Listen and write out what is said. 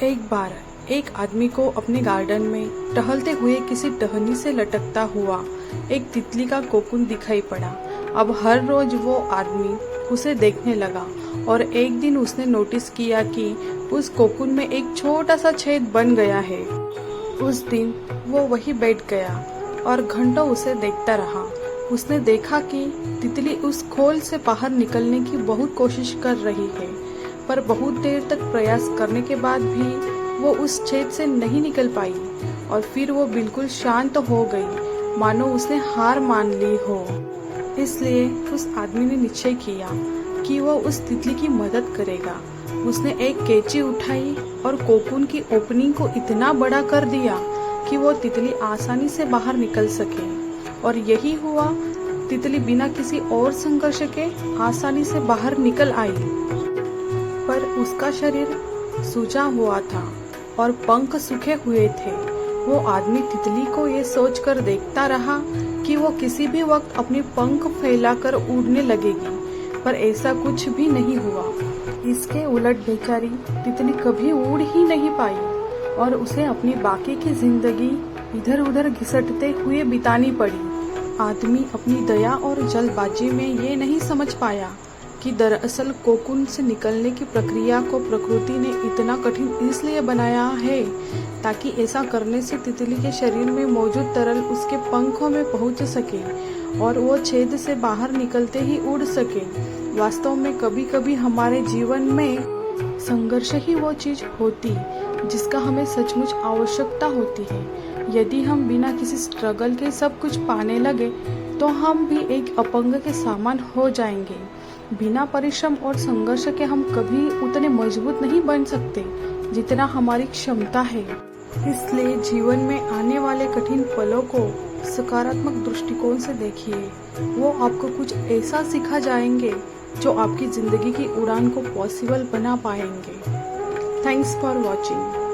एक बार एक आदमी को अपने गार्डन में टहलते हुए किसी टहनी से लटकता हुआ एक तितली का कोकून दिखाई पड़ा। अब हर रोज वो आदमी उसे देखने लगा और एक दिन उसने नोटिस किया कि उस कोकून में एक छोटा सा छेद बन गया है। उस दिन वो वहीं बैठ गया और घंटों उसे देखता रहा। उसने देखा कि तितली उस खोल से बाहर निकलने की बहुत कोशिश कर रही है, पर बहुत देर तक प्रयास करने के बाद भी वो उस छेद से नहीं निकल पाई और फिर वो बिल्कुल शांत हो गई, मानो उसने हार मान ली हो। इसलिए उस आदमी ने निश्चय किया कि वो उस तितली की मदद करेगा। उसने एक कैंची उठाई और कोकून की ओपनिंग को इतना बड़ा कर दिया कि वो तितली आसानी से बाहर निकल सके। और यही हुआ, तितली बिना किसी और संघर्ष के आसानी से बाहर निकल आई। पर उसका शरीर सूजा हुआ था और पंख सूखे हुए थे। वो आदमी तितली को ये सोचकर देखता रहा कि वो किसी भी वक्त अपने पंख फैलाकर उड़ने लगेगी, पर ऐसा कुछ भी नहीं हुआ। इसके उलट बेचारी तितली कभी उड़ ही नहीं पाई और उसे अपनी बाकी की जिंदगी इधर उधर घिसटते हुए बितानी पड़ी। आदमी अपनी दया और जल्दबाजी में ये नहीं समझ पाया कि दरअसल कोकून से निकलने की प्रक्रिया को प्रकृति ने इतना कठिन इसलिए बनाया है ताकि ऐसा करने से तितली के शरीर में मौजूद तरल उसके पंखों में पहुंच सके और वो छेद से बाहर निकलते ही उड़ सके। वास्तव में कभी कभी हमारे जीवन में संघर्ष ही वो चीज होती जिसका हमें सचमुच आवश्यकता होती है। यदि हम बिना किसी स्ट्रगल के सब कुछ पाने लगे तो हम भी एक अपंग के समान हो जाएंगे। बिना परिश्रम और संघर्ष के हम कभी उतने मजबूत नहीं बन सकते जितना हमारी क्षमता है। इसलिए जीवन में आने वाले कठिन पलों को सकारात्मक दृष्टिकोण से देखिए। वो आपको कुछ ऐसा सिखा जाएंगे जो आपकी जिंदगी की उड़ान को पॉसिबल बना पाएंगे। Thanks for watching.